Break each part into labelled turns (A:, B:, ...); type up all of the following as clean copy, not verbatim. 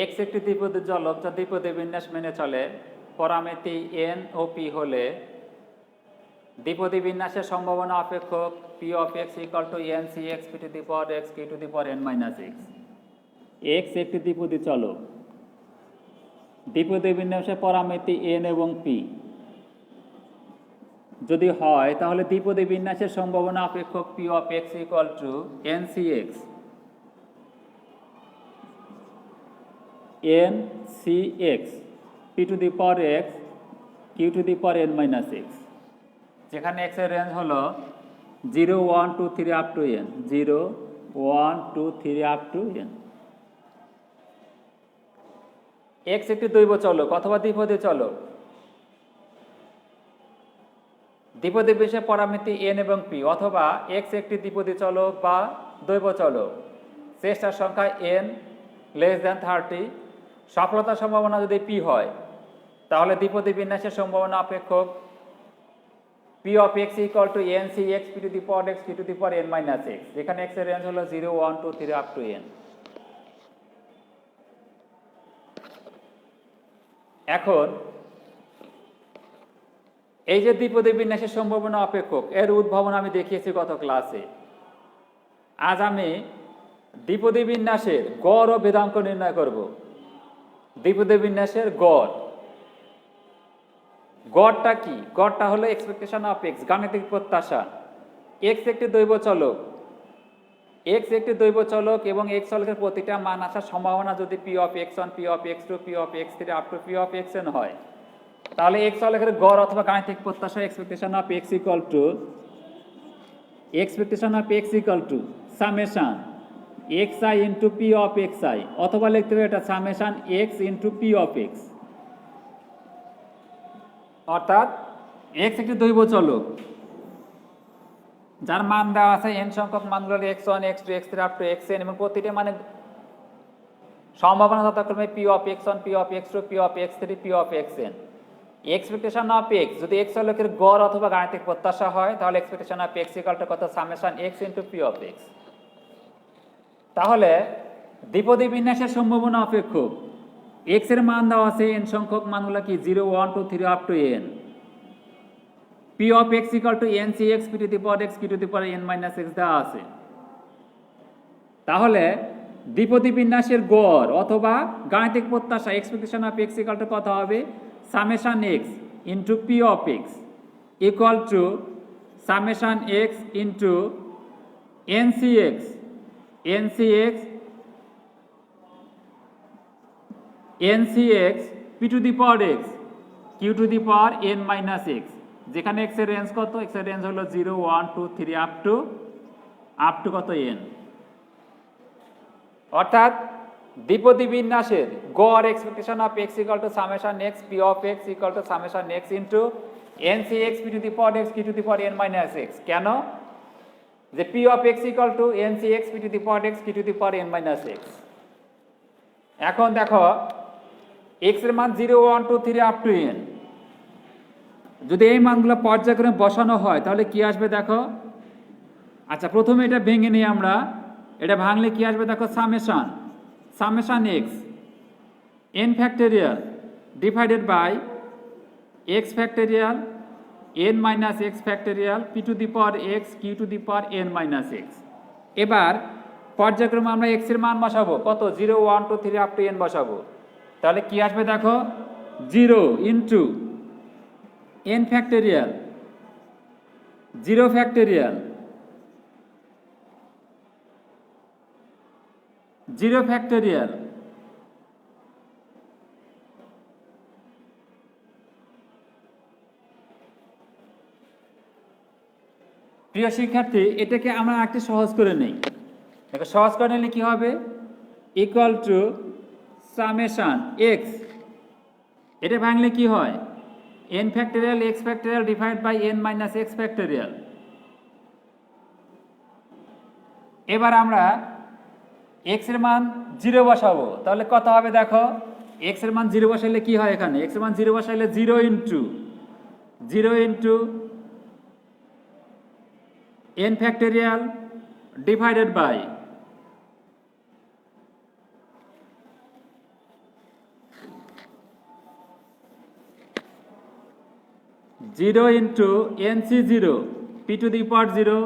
A: X একটি দ্বিপদী চলক যা দ্বিপদী বিন্যাস মেনে চলে। পরামিতি এন ও পি হলে দ্বিপদী বিন্যাসের সম্ভাবনা অপেক্ষক p of x equal to n C x p to the power x q to the power n minus x. X একটি দ্বিপদী চলক, দ্বিপদী বিন্যাসের পরামিতি এন এবং পি যদি হয় তাহলে দ্বিপদী বিন্যাসের সম্ভাবনা অপেক্ষক p of x equal to n C x n C x p to the power x q to the power n minus x, যেখানে এক্স এর রেঞ্জ হলো 0, 1, 2, 3 up to n, 0, 1, 2, 3 up to n. X একটি দৈব চলক অথবা দ্বিপদী চলক, দ্বিপদী বিন্যাসের পরামিতি এন এবং পি, অথবা এক্স একটি দ্বিপদী চলক বা দৈব চলক, চেষ্টার সংখ্যা এন লেস দ্যান 30, সফলতার সম্ভাবনা যদি পি হয় তাহলে দ্বিপদী বিন্যাসের সম্ভাবনা অপেক্ষক p of x equal to n C x p to the power x q to the power n minus x, যেখানে এক্স এর রেঞ্জ হলো 0, 1, 2, 3 আপ টু এন। এখন এই যে দ্বিপদী বিন্যাসের সম্ভাবনা অপেক্ষক, এর উদ্ভাবন আমি দেখিয়েছি গত ক্লাসে। আজ আমি দ্বিপদী বিন্যাসের গড় ও ভেদাঙ্ক নির্ণয় করব। দ্বিপদী বিন্যাসের গড়, গড়টা কি? গড়টা হলো এক্সপেকটেশন অফ এক্স, গাণিতিক প্রত্যাশা। এক্স একটি দৈব চলক, এক্স একটি দৈব চলক এবং এক্স চলকের প্রতিটা মান আসার সম্ভাবনা যদি p of x one, p of x two, p of x three up to p of x n হয়, তাহলে এক্স চলকের গড় অথবা গাণিতিক প্রত্যাশা expectation of x equal to summation x i into p of x i, অথবা লিখতে হবে এটা summation x into p of x. অর্থাৎ এক্স একটি দৈব চলক যার মান দেওয়া আছে এন সংখ্যক মানগুলো x one, x two, x three up to x n, এবং প্রতিটি মানে সম্ভাবনা যথাক্রমে p of x one, p of x two, p of x three, p of x n. Expectation of x যদি এক্স চলকের গড় অথবা গাণিতিক প্রত্যাশা হয় তাহলে expectation of x equal to কত? Summation x into p of x. তাহলে দ্বিপদী বিন্যাসের সম্ভাবনা অপেক্ষক এক্স এর মান দেওয়া আছে এন সংখ্যক মানগুলো কি 0, 1, 2, 3 up to n. P of x equal to n C x p to the power x q to the power n minus x দেওয়া আছে। তাহলে দ্বিপদী বিন্যাসের গড় অথবা গাণিতিক প্রত্যাশা expectation of x equal to কত হবে? Summation x into p of x equal to summation x into n C x, n C x, n C x p to the power x q to the power n minus x, যেখানে x এর range কত? X এর range হলো 0, 1, 2, 3 up two কত? N. অর্থাৎ দ্বিপদী বিন্যাসের গড় expectation of x equal to summation x p of x equal to summation x into n C x p to the power x q to the power n minus x. কেন? যে p of x equal to n C x p to the power x q to the power n minus x. এখন দেখো x এর মান 0, 1, 2, 3 up to N, যদি এই মানগুলো পর্যায়ক্রমে বসানো হয় তাহলে কি আসবে দেখো। আচ্ছা, প্রথমে এটা ভেঙে নিই আমরা। এটা ভাঙলে কি আসবে দেখো? Summation x n factorial divided by x factorial n minus x factorial p to the power x q to the power n minus x. এবার পর্যায়ক্রমে আমরা এক্স এর মান বসাবো কত? 0, 1, 2, 3 আপ টু এন বসাবো। তাহলে কি আসবে দেখো? 0 into n factorial, 0 factorial, 0 factorial, প্রিয় শিক্ষার্থী, এটাকে আমরা একটু সহজ করে নেই। দেখো সহজ করে নিলে কি হবে? ইকুয়াল টু সামেশন এক্স, এটা ভাঙলে কি হয়? N factorial x factorial divide by n minus x factorial. এবার আমরা এক্স এর মান 0 বসাবো, তাহলে কত হবে দেখো? এক্স এর মান 0 বসাইলে কি হয়? এখানে এক্স এর মান 0 বসাইলে 0 into n factorial divided by 0 into NC0 p to the power 0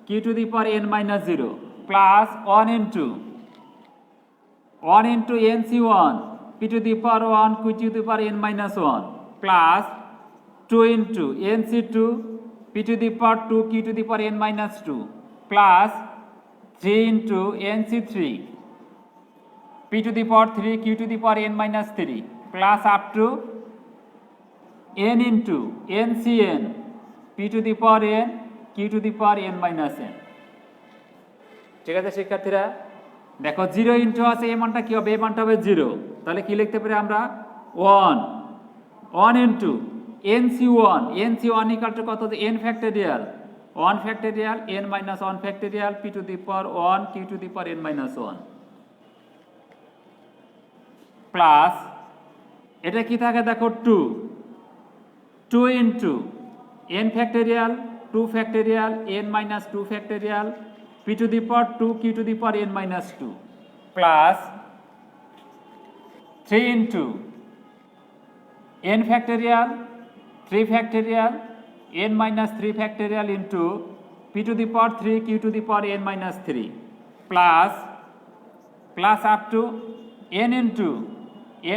A: q to the power n minus 0 plus 1 into NC1 p to the power 1 q to the power n minus 1 plus 2 into NC2 p to the power 2 q to the power n minus 2 plus 3 into NC3 p to the power 3 q to the power n minus 3 plus up to n into NCn p to the power n q to the power n minus n। ঠিক আছে শিক্ষার্থীরা, দেখো 0 into আছে, এই মানটা কি হবে? এই মানটা হবে 0। তাহলে কি লিখতে পারি আমরা? 1 ইন্টু NC1 ইকুয়াল টু কত? n factorial 1 factorial n minus 1 factorial p two the power 1 q two the power n minus 1 plus এটা কি থাকে দেখো 2 into n factorial 2 factorial n minus 2 factorial p two the power 2 q two the power n minus 2 plus 3 into n factorial 3 factorial n minus 3 factorial into p to the power 3 q to the power n minus 3 plus up to n into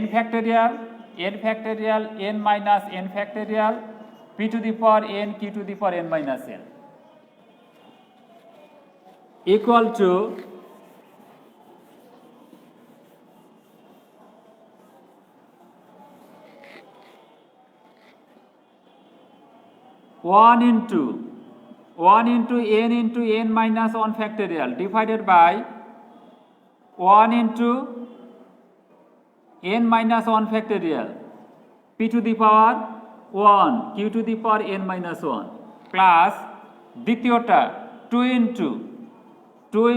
A: n factorial n minus n factorial p to the power n q to the power n minus n equal to 1 into n minus 1 factorial divided by 1 into n minus 1 factorial p to the power 1 q to the power n minus 1 plus দ্বিতীয়টা 2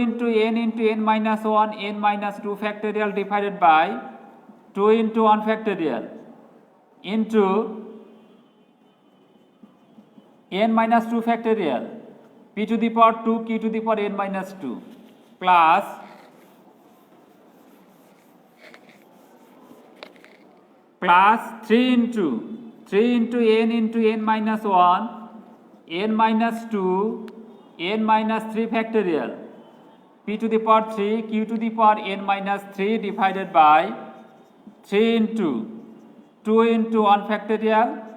A: into n into n minus 1 n minus 2 factorial divided by 2 into 1 factorial into n minus 2 factorial p to the power 2 q to the power n minus 2 plus plus 3 into n into n minus 1 n minus 2 n minus 3 factorial p to the power 3 q to the power n minus 3 divided by 3 into 2 into 1 factorial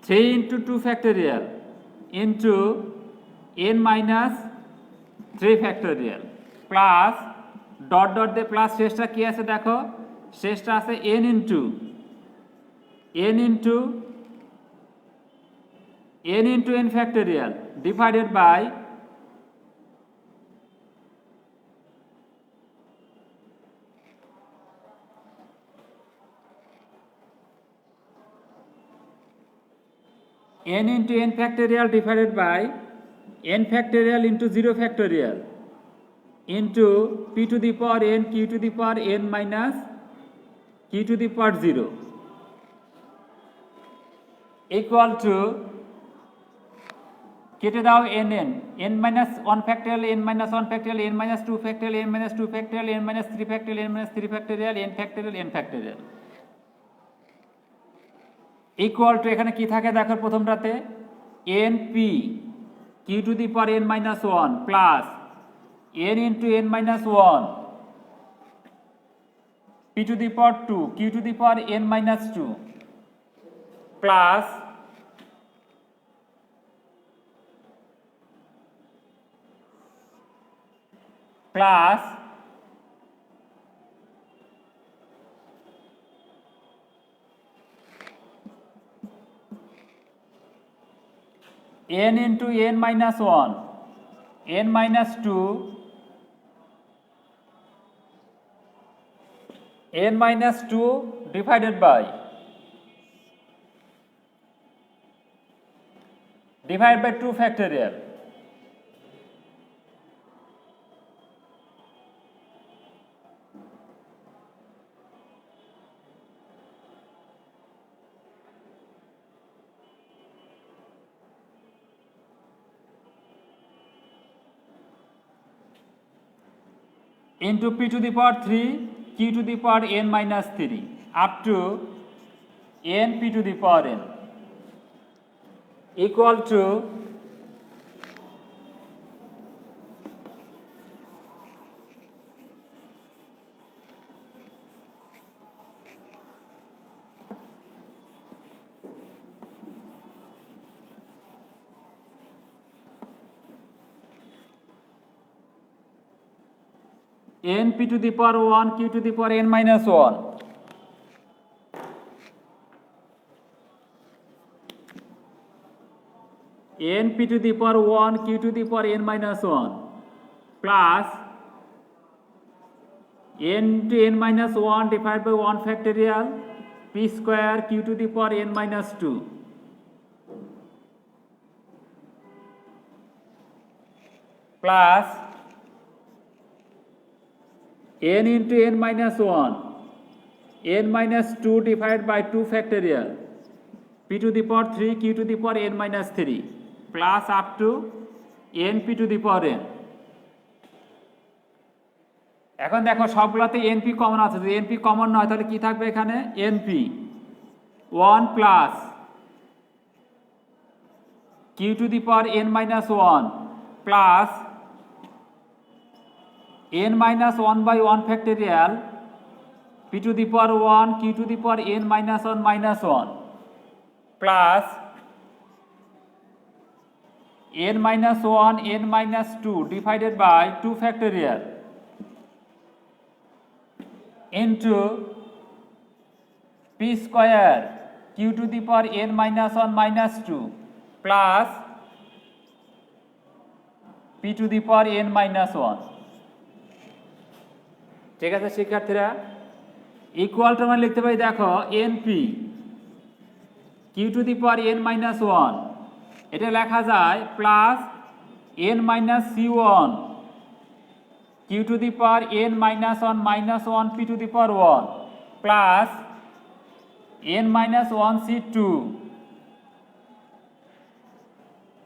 A: three into 2 factorial into n minus 3 factorial plus dot দিয়ে plus শেষটা কি আছে দেখো, শেষটা আছে n into n factorial divided by n into n factorial divided by n factorial into 0 factorial into p to the power n q to the power n minus q to the power 0 equal to কেটে দাও n minus 1 factorial n minus 1 factorial n minus 2 factorial n minus 2 factorial n minus 3 factorial n minus 3 factorial n factorial equal to এখানে কি থাকে দেখো প্রথমটাতে np q two the power n minus 1 plus n into n minus 1 p to the power 2 q to the power n minus 2 plus n into n minus 1 n minus 2 n minus 2 divided by 2 factorial into p to the power 3 q to the power n minus 3 up to n p to the power n equal to n p to the power 1 q to the power n minus 1 n p to the power 1 q to the power n minus 1 plus n to n minus 1 divided by 1 factorial p square q to the power n minus 2 plus n into n minus 1 n minus 2 divided by 2 factorial p to the power 3 q to the power n minus 3 plus up to n p to the power n এখন দেখো সবগুলোতে np common আছে যদি np common না হয় তাহলে কি থাকবে এখানে np 1 plus q to the power n minus 1 plus n minus 1 by 1 factorial p to the power 1 q to the power n minus 1 minus 1 plus n minus 1 n minus 2 divided by 2 factorial into p square q to the power n minus 1 minus 2 plus p to the power n minus 1 ঠিক আছে শিক্ষার্থীরা equal to আমরা লিখতে পারি দেখো np q two the power n minus 1 এটা লেখা যায় plus n minus c1 q two the power n minus 1 minus 1 p two the power 1 plus n minus 1 c2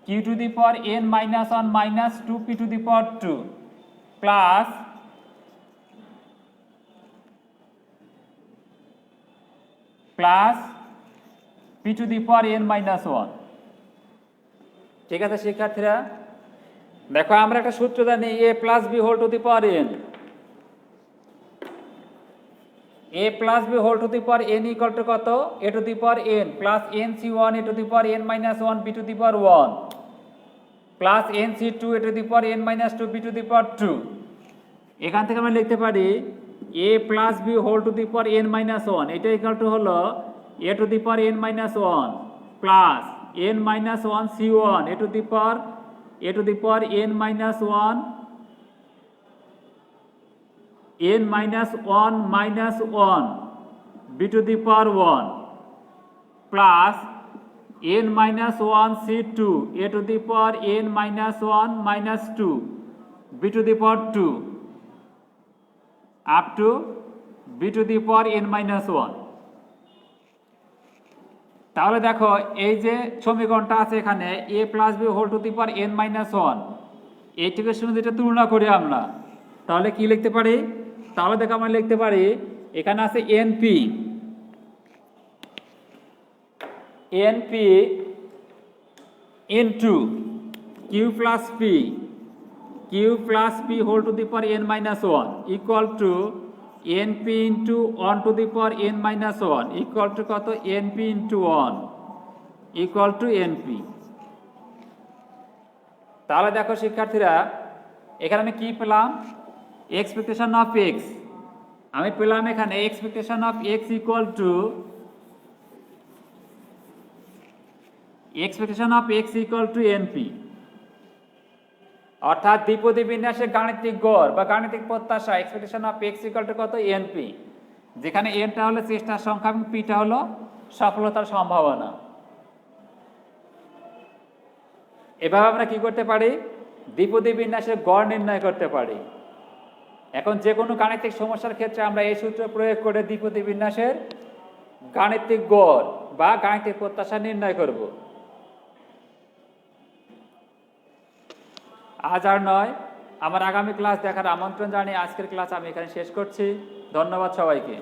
A: q two the power n minus 1 minus 2 p two the power 2 plus plus p two the power n minus 1 ঠিক আছে শিক্ষার্থীরা দেখো আমরা একটা সূত্র জানি a plus b whole to the power n a plus b whole to the power n equal to কত a to the power n plus n c1 a to the power n minus 1 b to the power 1 plus n c2 a to the power n minus 2 b to the power 2 এখান থেকে আমরা লিখতে পারি a plus b whole to the power n minus 1 এটা equal to হলো a to the power n minus 1 plus n minus 1 c1 a to the power n minus 1 n minus 1 minus 1 b to the power 1 plus n minus 1 c2 a to the power n minus 1 minus 2 b to the power 2 up to b to the power n minus 1 তাহলে দেখো এই যে সমীকরণটা আছে এখানে a plus b whole to the power n minus 1 এইটিকে সঙ্গে যেটা তুলনা করি আমরা তাহলে কি লিখতে পারি তাহলে দেখো আমরা লিখতে পারি এখানে আছে np into q plus p whole to the power n minus 1 equal to np into 1 to the power n minus 1 equal to কত np into 1 equal to np তাহলে দেখো শিক্ষার্থীরা এখানে আমি কি পেলাম এক্সপেকটেশন অফ x আমি পেলাম এখানে expectation of x equal to np অর্থাৎ দ্বিপদী বিন্যাসের গাণিতিক গড় বা গাণিতিক প্রত্যাশা expectation of x equal to কত np যেখানে n টা হলো চেষ্টার সংখ্যা এবং p টা হলো সফলতার সম্ভাবনা এভাবে আমরা কি করতে পারি দ্বিপদী বিন্যাসের গড় নির্ণয় করতে পারি এখন যে কোনো গাণিতিক সমস্যার ক্ষেত্রে আমরা এই সূত্র প্রয়োগ করে দ্বিপদী বিন্যাসের গাণিতিক গড় বা গাণিতিক প্রত্যাশা নির্ণয় করব আজ আর নয় আমার আগামী ক্লাস দেখার আমন্ত্রণ জানিয়ে আজকের ক্লাস আমি এখানে শেষ করছি। ধন্যবাদ সবাইকে।